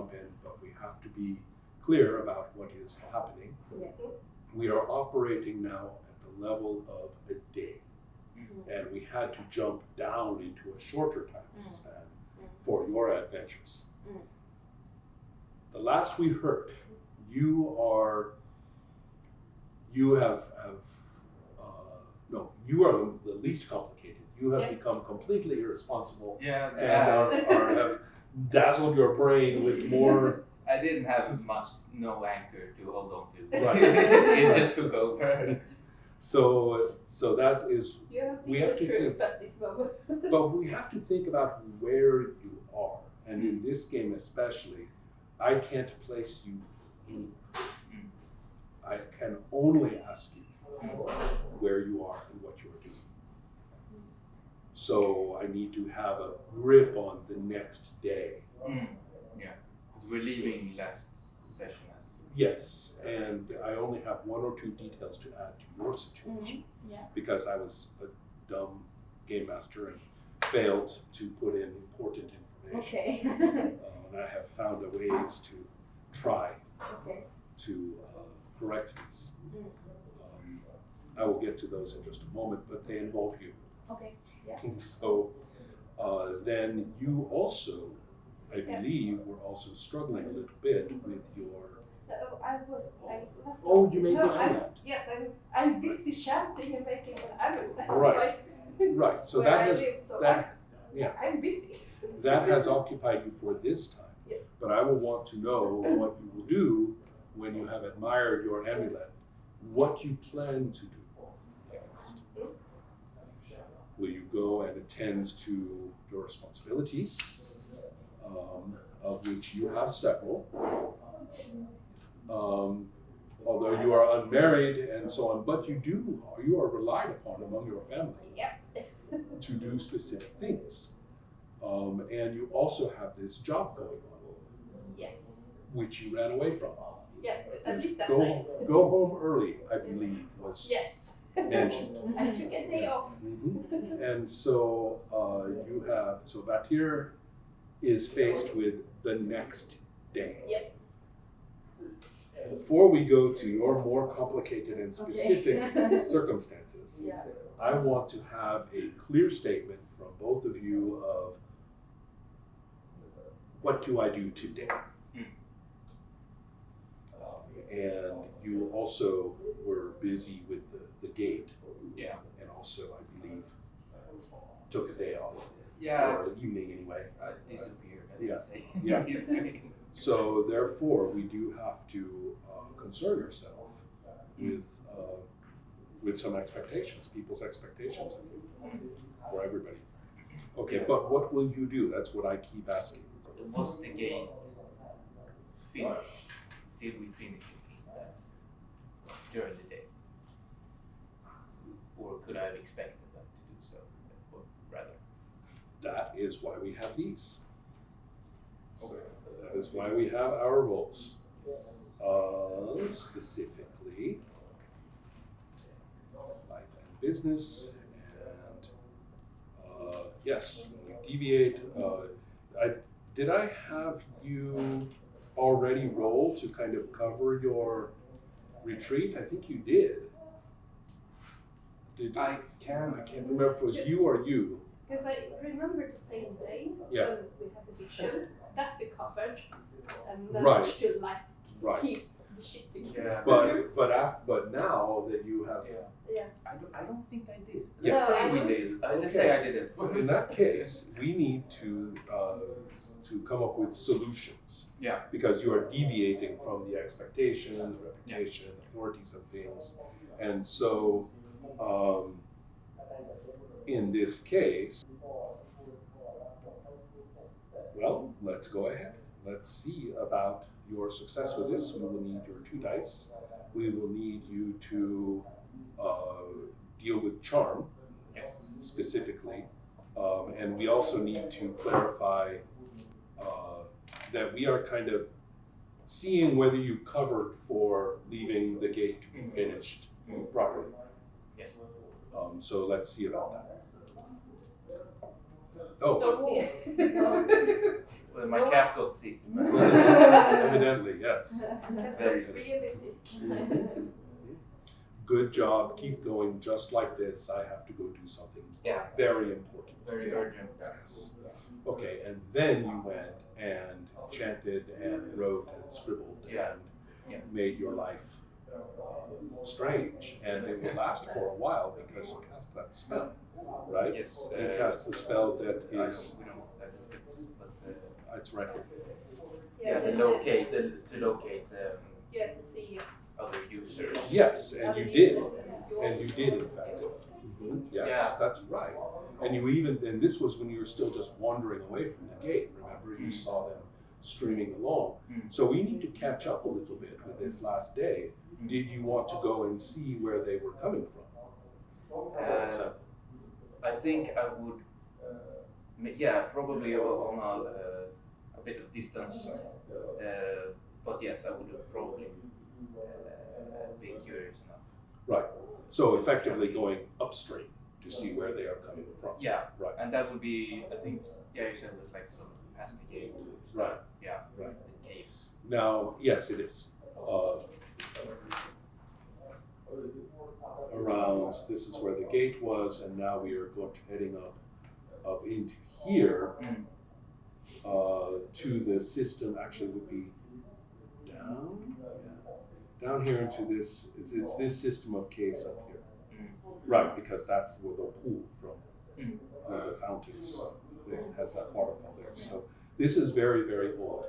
jump in, but we have to be clear about what is happening. Yes. We are operating now at the level of a day, and we had to jump down into a shorter time span for your adventures. The last we heard, you have you are the least complicated. You have become completely irresponsible and have dazzled your brain with more. I didn't have no anchor to hold on to. Right. It just took over. So that is. You have we seen have the to truth think, at this moment. but we have to think about where you are, and in this game especially, I can't place you anywhere. I can only ask you where you are and what you are doing. So I need to have a grip on the next day. Yeah, we're leaving last session as. Yes, and I only have one or two details to add to your situation because I was a dumb game master and failed to put in important information. Okay. And I have found ways to try to correct these. I will get to those in just a moment, but they involve you. Okay. Yeah. So then you also, I believe, were also struggling a little bit with your. Oh, you made the amulet. Yes, I'm busy chanting and making an amulet. Right. Right. So that has I'm busy. That has occupied you for this time. Yeah. But I will want to know what you will do when you have admired your amulet. What you plan to do next. Will you go and attend to your responsibilities, of which you have several, although you are unmarried and so on, but you are relied upon among your family to do specific things. And you also have this job going on. Yes. Which you ran away from. Yeah, at least that night. Go home early, I believe, was mentioned. I took a day off. And so so Batir is faced with the next day. Yep. Before we go to your more complicated and specific circumstances, I want to have a clear statement from both of you of what do I do today? And you also were busy with the gate. Yeah. And also, I believe, took a day off. Yeah. Or evening anyway. Disappeared. Yeah. So therefore, we do have to concern yourself with some expectations, people's expectations of you, for everybody. Okay, but what will you do? That's what I keep asking. Was the gate finished? Did we finish it during the day? Or could I have expected them to do so? Or rather. That is why we have these. Okay. That is why we have our roles. Specifically, life and business, and yes, when you deviate. Did I have you already roll to kind of cover your retreat? I think you did. I can't remember if it was you or you. Because I remember the same day when we had the vision that we covered and managed to keep the shit together. But now that you have. I don't think I did. Yes. Let's say we did. Let's say I did it. In that case, we need to come up with solutions. Yeah. Because you are deviating from the expectations, reputation, authorities of things, and so in this case, well, let's go ahead. Let's see about your success with this. We will need your 2 dice. We will need you to deal with charm, specifically, and we also need to clarify that we are kind of seeing whether you covered for leaving the gate to be finished properly. Yes. So let's see about that. Oh. Well, my cat got sick. Evidently, yes. Very really sick. Good job. Keep going just like this. I have to go do something very important. Very urgent. Yes. Okay, and then you went and chanted and wrote and scribbled and made your life strange. And it will last for a while because you cast that spell, right? Yes. You cast the spell that We don't is. know what that is, but It's right here. to locate to see other users. Yes, and you did. And you did, in fact. Yes, Yeah. that's right. And you even, and this was when you were still just wandering away from the gate, remember? You saw them streaming along. So we need to catch up a little bit with this last day. Did you want to go and see where they were coming from, for example? I think I would, probably on a bit of distance. But yes, I would probably be curious enough. Right. So effectively going upstream to see where they are coming from. Yeah. Right. And that would be, I think, you said it was like sort of past the gate. Right. Yeah. Right. The caves. Now, yes, it is. Around, this is where the gate was, and now we are heading up into here to the system. Actually, would be down here into this. It's this system of caves up here, right? Because that's where the pool from the fountains. It has that waterfall there. So this is very, very old.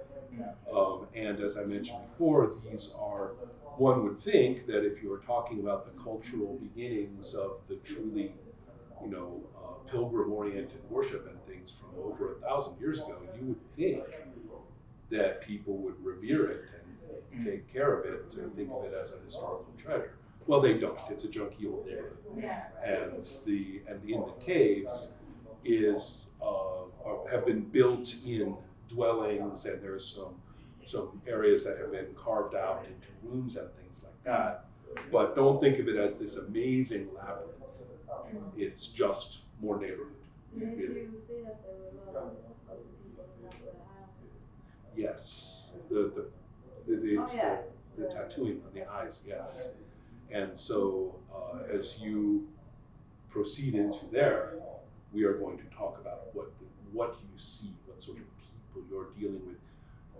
And as I mentioned before, these are, one would think that if you were talking about the cultural beginnings of the truly, pilgrim-oriented worship and things from over 1,000 years ago, you would think that people would revere it and take care of it and think of it as an historical treasure. Well, they don't. It's a junky old neighborhood. And in the caves have been built in dwellings, and there's some areas that have been carved out into rooms and things like that. But don't think of it as this amazing labyrinth. It's just more neighborhood. Did you see that there were a lot of the people who have the houses? Yes. The tattooing on the eyes, yes. And so as you proceed into there, we are going to talk about what you see, what sort of people you're dealing with.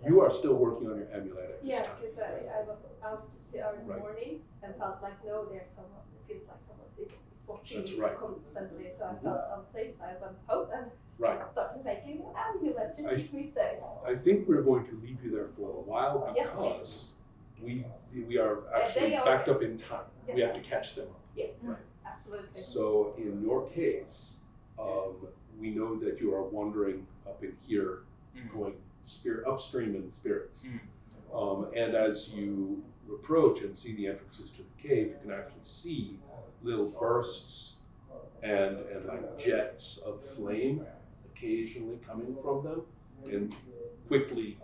You are still working on your amulet at this time. Yeah, because I was out the early morning and felt like, no, there's someone, it feels like someone is watching me constantly, so I felt unsafe, so I went home and started making an amulet to keep me safe. I think we're going to leave you there for a while because we are actually backed up in time. Yes. We have to catch them up. Yes, absolutely. So in your case, we know that you are wandering up in here, going upstream in spirits. And as you approach and see the entrances to the cave, you can actually see little bursts and like jets of flame occasionally coming from them and quickly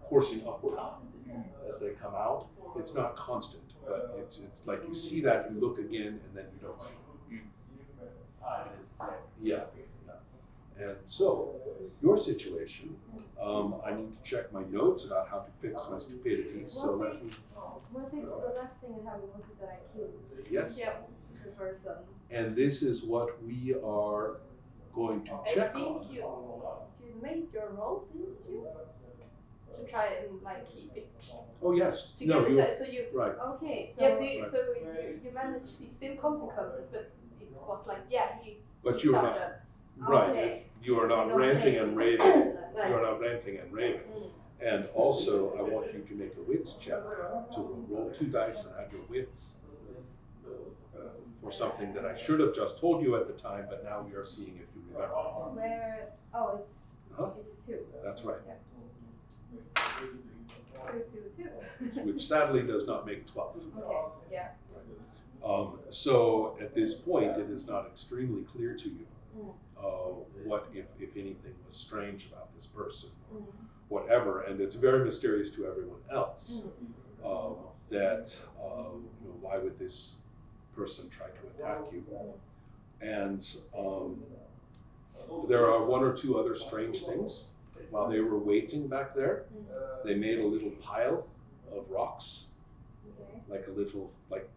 coursing upward as they come out. It's not constant, but it's like you see that, you look again, and then you don't see it. Yeah. And so, your situation, I need to check my notes about how to fix my stupidity. Was it the last thing that happened? Was it that I killed? Yes. The person. And this is what we are going to check on. I think you made your roll, didn't you? To try and keep it. Oh yes. Together. No, so you. Right. Okay. So yes. So you managed. It's still consequences, but it was like But you're not. Right. Okay. You are not ranting and raving. You are not ranting and raving. And also, I want you to make a wits check to roll 2 dice and add your wits for something that I should have just told you at the time, but now we are seeing if you remember. Where? Oh, it's. Is it 2? That's right. Yeah. 2, 2, 2. Which sadly does not make 12. Okay. Yeah. So at this point, it is not extremely clear to you what, if anything, was strange about this person, whatever, and it's very mysterious to everyone else. That why would this person try to attack you? And There are one or two other strange things. While they were waiting back there, they made a little pile of rocks, Okay. like a little, like,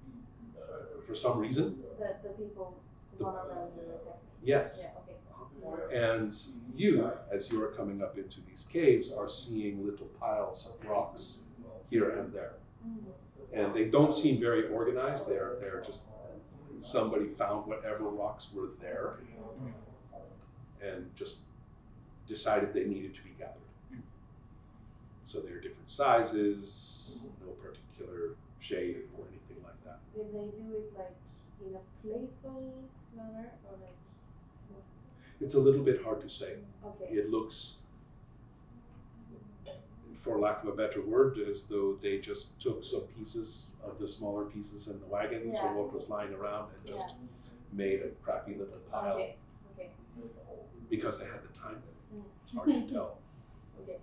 for some reason. The people, one of them attacked me. Yes. Yeah, okay. And you, as you're coming up into these caves, are seeing little piles of rocks here and there. And they don't seem very organized. They're just, somebody found whatever rocks were there and just decided they needed to be gathered. So they're different sizes, no particular shape or anything like that. Did they do it like in a playful manner or like what's... It's a little bit hard to say. Okay. It looks, for lack of a better word, as though they just took some pieces of the smaller pieces in the wagons or what was lying around and just made a crappy little pile. Okay. Okay. Because they had the time. It's hard to tell. Okay.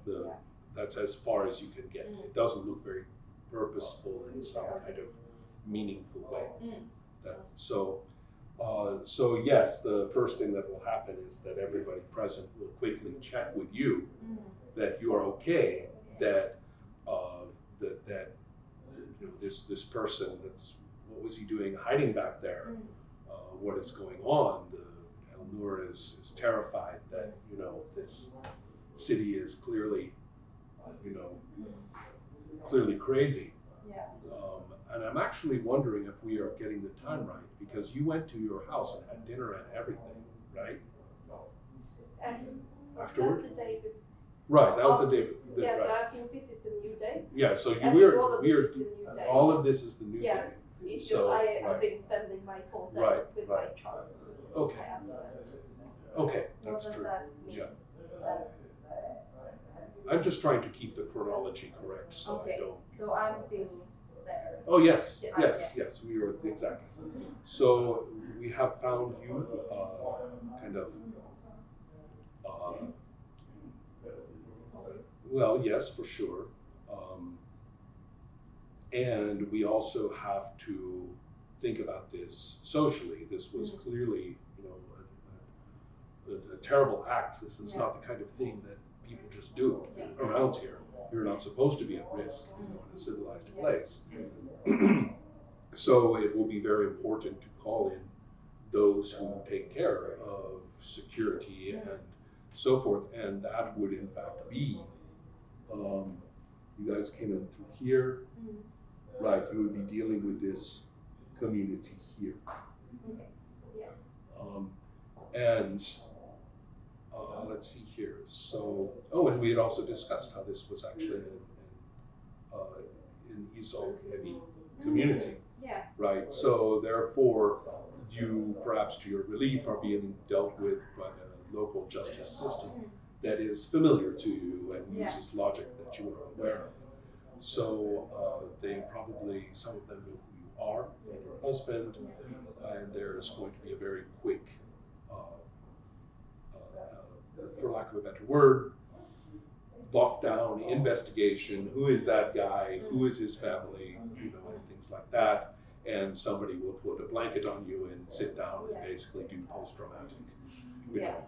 That's as far as you can get. It doesn't look very purposeful in some kind of meaningful way. So yes, the first thing that will happen is that everybody present will quickly check with you that you are okay, that you know, this person, what was he doing hiding back there? What is going on? Elnur is terrified that, you know, this city is clearly, you know, clearly crazy. Yeah. And I'm actually wondering if we are getting the time right, because you went to your house and had dinner and everything, right? Afterward? The day before. Right, that was the day. Yeah, right. so I think this is the new day. Yeah, so And all of this is the new Yeah. day. It's So, just I have right. been spending my whole day Right, with right. my child. Okay. Okay, What that's does true. that mean? Yeah. That's... I'm just trying to keep the chronology correct, so Okay. I don't. So I'm still there. Oh yes, Yeah, yes, yeah. yes. We were exactly. So we have found you, kind of. Well, yes, for sure. And we also have to think about this socially. This was clearly, you know, a terrible act. This is not the kind of thing that people just do around here. You're not supposed to be at risk, you know, in a civilized place. So it will be very important to call in those who take care of security and so forth. And that would in fact be, you guys came in through here, right? You would be dealing with this community here. And let's see here. So, and we had also discussed how this was actually in Izog heavy community, right? So therefore, you perhaps to your relief are being dealt with by the local justice system that is familiar to you and uses logic that you are aware of. So they probably, some of them know who you are and your husband, and there's going to be a very quick, for lack of a better word, lockdown, investigation, who is that guy, who is his family, you know, and things like that. And somebody will put a blanket on you and sit down and basically do post-traumatic, you know,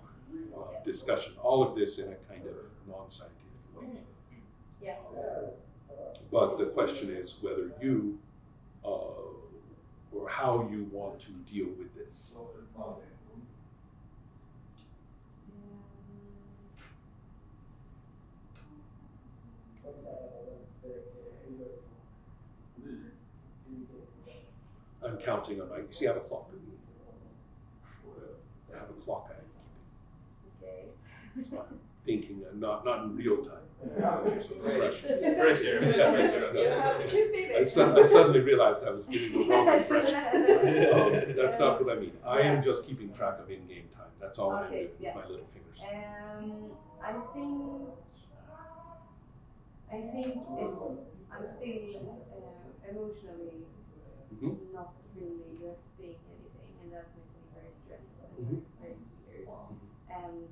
discussion. All of this in a kind of non-scientific way. But the question is whether you, or how you want to deal with this. I'm counting on my, you see I have a clock. I have a clock I am keeping. Okay. So I'm thinking, not in real time. So pressure. Pressure. You have to keep I it. suddenly realized I was giving the wrong impression. That's not what I mean. I am just keeping track of in-game time. That's all I do with my little fingers. I think I'm still emotionally not really grasping anything, and that's making me very stressed and very weird. And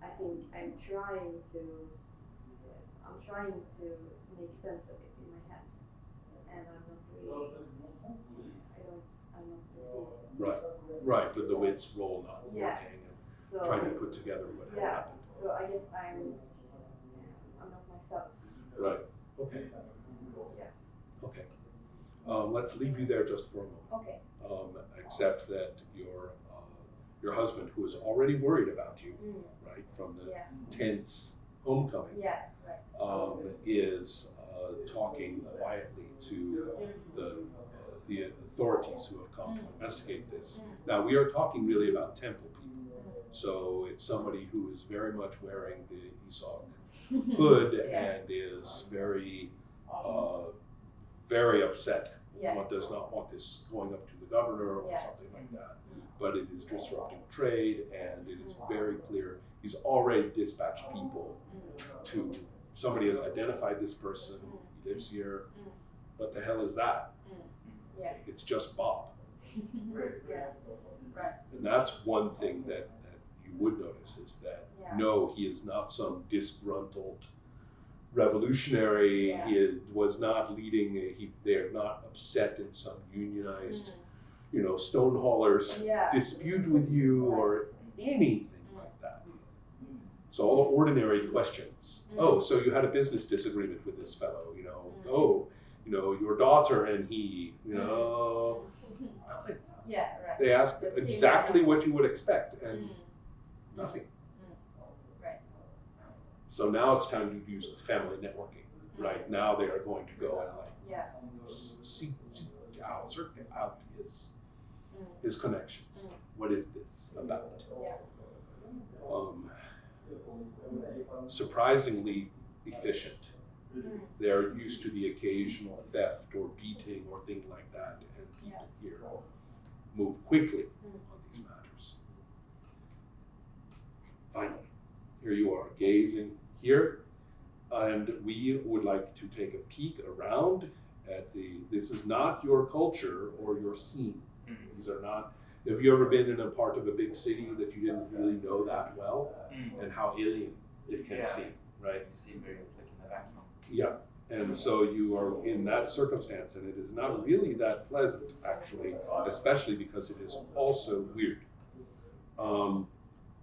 I think I'm trying to make sense of it in my head, and I'm not succeeding. Right, but the wits roll not working. So trying to put together what happened. So I guess I'm not myself. Right. Okay. Yeah. Okay. Let's leave you there just for a moment. Okay. Except that your husband, who is already worried about you, right, from the tense homecoming, is talking quietly to the authorities who have come to investigate this. Now, we are talking really about temple people, so it's somebody who is very much wearing the Isaac hood and is very, very upset. One does not want this going up to the governor or something like that. But it is disrupting trade, and it is very clear he's already dispatched people to, somebody has identified this person, he lives here. What the hell is that? It's just Bob. And that's one thing that you would notice is that no, he is not some disgruntled revolutionary. He was not leading. They're not upset in some unionized, stonehaulers dispute with you or anything like that. So all the ordinary questions. Oh, so you had a business disagreement with this fellow, Oh, your daughter and he, nothing. Yeah, right. They ask exactly what you would expect and nothing. Right. So now it's time to use family networking. Right now they are going to go and seek out, search out his connections. What is this about? Surprisingly efficient. They're used to the occasional theft or beating or thing like that, and people here move quickly on these matters. Finally, here you are gazing here, and we would like to take a peek around at this is not your culture or your scene. These are not, have you ever been in a part of a big city that you didn't really know that well, and how alien it can seem, right? You seem very like in a vacuum. Yeah, and so you are in that circumstance, and it is not really that pleasant, actually, especially because it is also weird.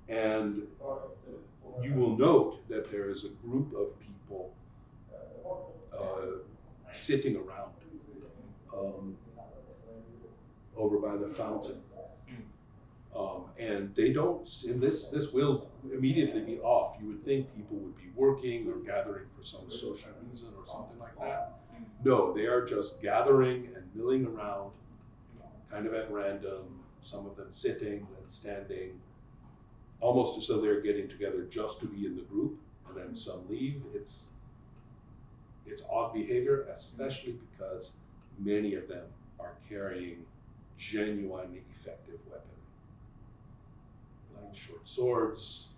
And you will note that there is a group of people sitting around over by the fountain. And they don't, and this will immediately be off. You would think people would be working or gathering for some social reason or something like that. No, they are just gathering and milling around, kind of at random, some of them sitting, then standing, almost as though they're getting together just to be in the group, and then some leave. It's odd behavior, especially because many of them are carrying genuinely effective weaponry. Like short swords.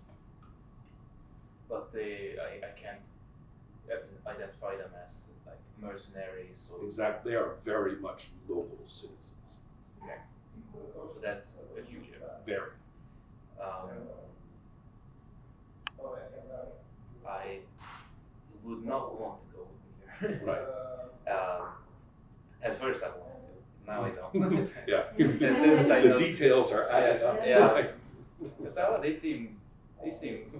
But I can't identify them as like mercenaries or... Exactly, they are very much local citizens. Okay. So that's peculiar. Very. I would not want to go here. Right. At first I wanted to. Now I don't. Yeah. As soon as I The know, details are added up. Yeah. Because they seem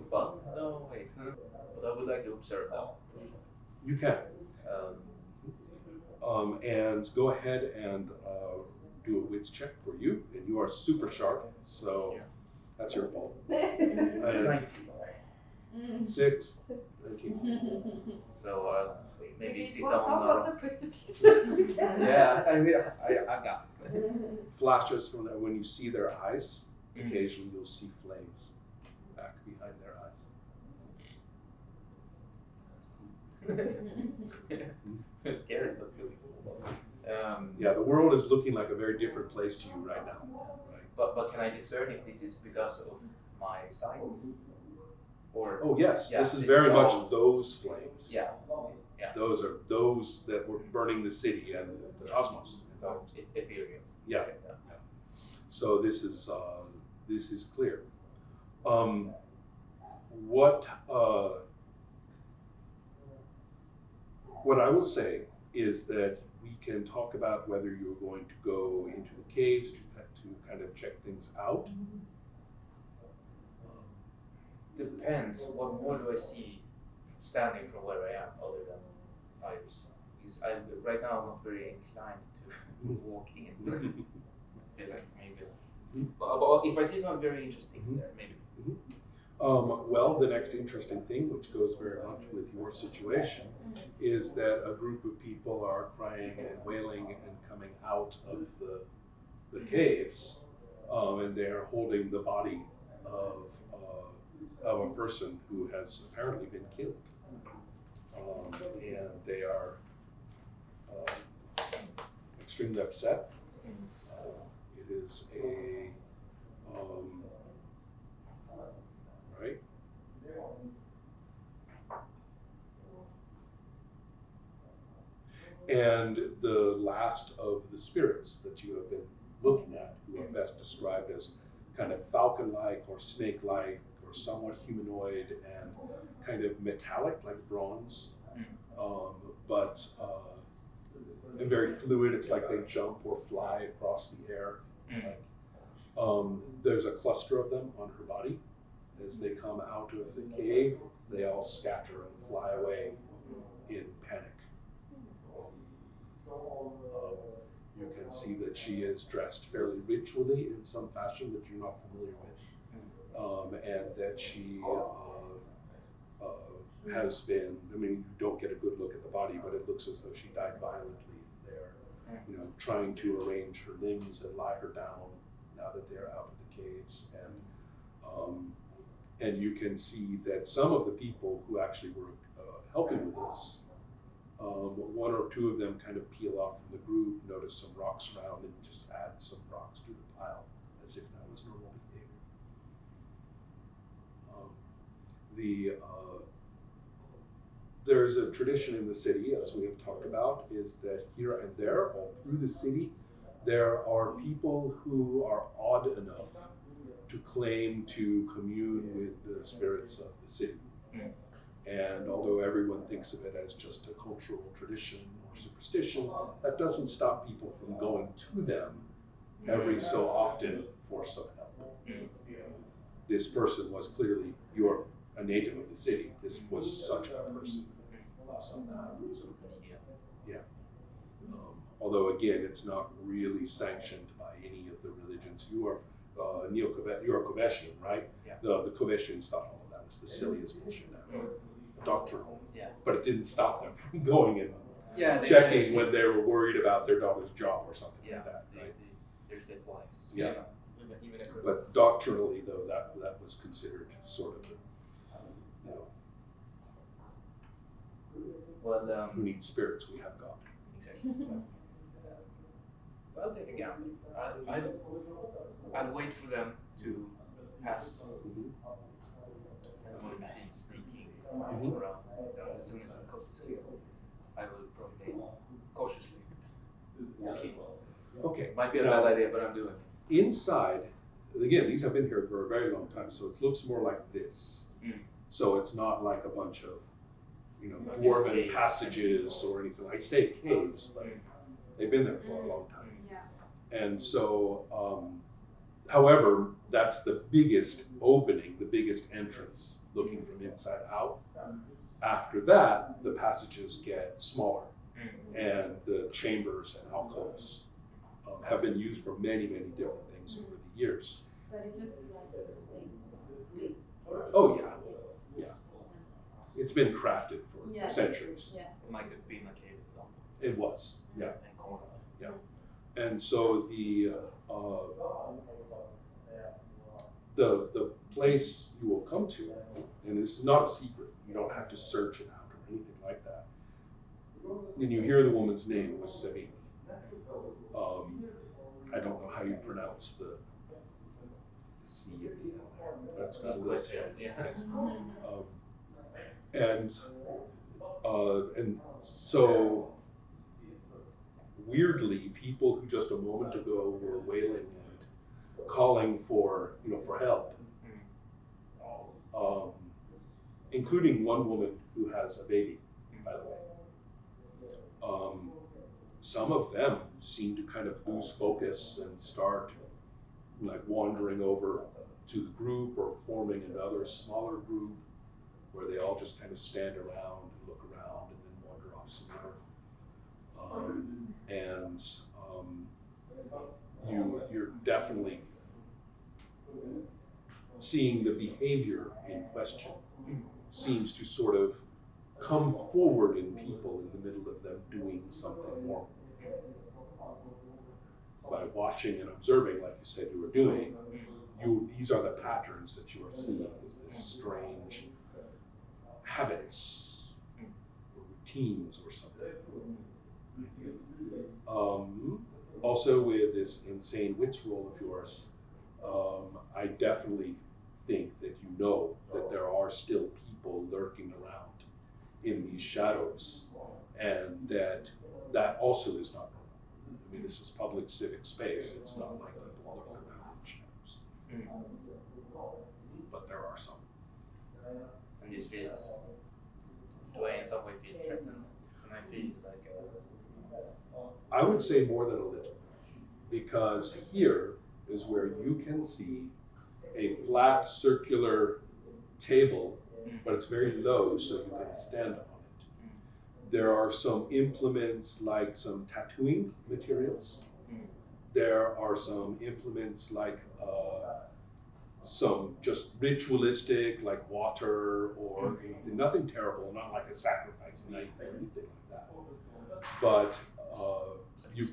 fun. No, wait. But I would like to observe them. You can. And go ahead and do a wits check for you, and you are super sharp, so that's your fault. 6, 19. So maybe sit was down. somewhat to put the pieces together. Yeah, I got this. Flashes from that when you see their eyes. Occasionally, you'll see flames back behind their eyes. It's scary, but really cool. Yeah, the world is looking like a very different place to you right now. Right? But can I discern if this is because of my sight? Or oh yes, yeah, this is very much all... those flames. Yeah, yeah. Those are those that were burning the city and the cosmos. So ethereal. Yeah. Okay, yeah. So this is clear. What I will say is that we can talk about whether you're going to go into the caves to kind of check things out, depends. What more do I see standing from where I am, other than fires? Because right now I'm not very inclined to walk in. Feel like maybe. But if I see something very interesting there, maybe. Well, the next interesting thing, which goes very much with your situation, is that a group of people are crying and wailing and coming out of the caves, and they're holding the body of a person who has apparently been killed, and they are extremely upset. It is a right. And the last of the spirits that you have been looking at, who are best described as kind of falcon-like or snake-like or somewhat humanoid and kind of metallic, like bronze, but and very fluid. It's like they jump or fly across the air. Like, there's a cluster of them on her body. As they come out of the cave, they all scatter and fly away in panic. You can see that she is dressed fairly ritually in some fashion that you're not familiar with, and that she has been, I mean, you don't get a good look at the body, but it looks as though she died violently there, trying to arrange her limbs and lie her down now that they're out of the caves. And you can see that some of the people who actually were helping with this, one or two of them kind of peel off from the group, notice some rocks around, and just add some rocks to the pile, as if that was normal behavior. There's a tradition in the city, as we have talked about, is that here and there, all through the city, there are people who are odd enough to claim to commune with the spirits of the city. And although everyone thinks of it as just a cultural tradition or superstition, that doesn't stop people from going to them every so often for some help. This person was clearly, you're a native of the city, this was such a person of some kind. Yeah. Although again, it's not really sanctioned by any of the religions. You are you're a Koveshian, right? Yeah. The Koveshians thought all of that was the silliest bullshit ever. Doctrinal. Yeah. But it didn't stop them from going and Yeah, checking when they were worried about their daughter's job or something like that, right? There's that wise. Yeah. Even if But doctrinally, though, that was considered sort of, well, who needs spirits? We have God. Exactly. I'll take a gamble. I'll wait for them to pass. I want to be seen sneaking around. As soon as it comes to scale, I will probably cautiously walk in. Okay. Might be a bad idea, but I'm doing it. Inside, again, these have been here for a very long time, so it looks more like this. So it's not like a bunch of, dwarven passages or anything. I say caves, but they've been there for a long time. Yeah. And so, however, that's the biggest opening, the biggest entrance, looking from inside out. After that, the passages get smaller, and the chambers and alcoves have been used for many, many different things over the years. But it looks like it's been big. Oh yeah, yeah. It's been crafted for centuries. Yeah. It might have been a cave example. It was, yeah. And corner. Yeah. And so the place you will come to, and this is not a secret, you don't have to search it out or anything like that. When you hear the woman's name, it was Sevik. I don't know how you pronounce the C at the end there. That's kind of a question. Yeah. And so weirdly, people who just a moment ago were wailing and calling for help, including one woman who has a baby, by the way. Some of them seem to kind of lose focus and start like wandering over to the group or forming another smaller group where they all just kind of stand around and look around and then wander off somewhere. You're definitely seeing the behavior in question seems to sort of come forward in people in the middle of them doing something normal. By watching and observing, like you said you were doing, these are the patterns that you are seeing, is this strange habits or routines or something. Also with this insane wits roll of yours, I definitely think that you know that there are still people lurking around in these shadows, and that also is not normal. I mean, this is public civic space. It's not like people lurk around in the shadows. But there are some. And this feels, do I in some way feel threatened? Can I feel like I would say more than a little, because here is where you can see a flat circular table, but it's very low so you can stand on it. There are some implements like some tattooing materials. There are some implements like some just ritualistic, like water or anything, nothing terrible, not like a sacrifice knife or anything like that. But you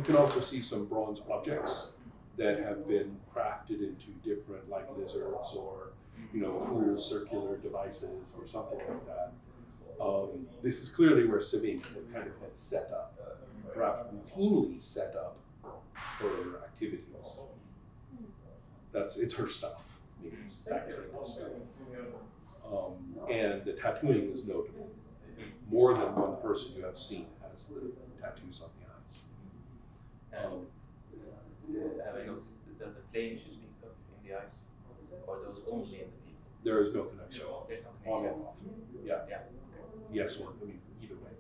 can also see some bronze objects that have been crafted into different, like lizards or cool circular devices or something like that. This is clearly where Sabine kind of had set up, perhaps routinely set up her activities. It's her stuff. I mean, it's that kind of stuff. And the tattooing is notable. More than one person you have seen has the tattoos on the eyes. Have I noticed that the flames you speak of in the eyes, or are those only in the people? There is no connection. There's no connection. On and off. Yeah. Okay. Yes, or I mean either way.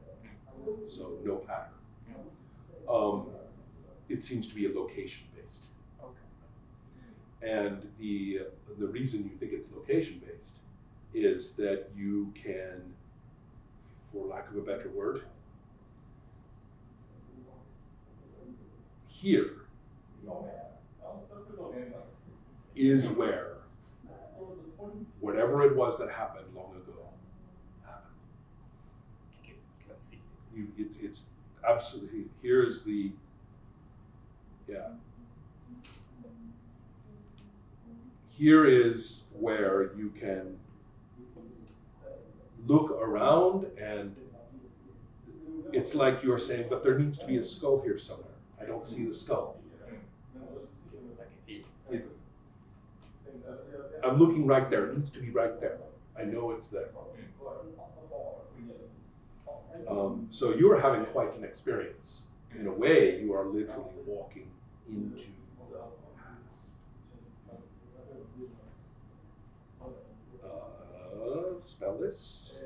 So no pattern. It seems to be a location based. Okay. And the reason you think it's location based is that you can, for lack of a better word, here is where whatever it was that happened long ago happened. It's absolutely, here's the, here is where you can look around, and it's like you're saying, but there needs to be a skull here somewhere. I don't see the skull. I'm looking right there. It needs to be right there. I know it's there. So you're having quite an experience. In a way, you are literally walking into the past. Spell this.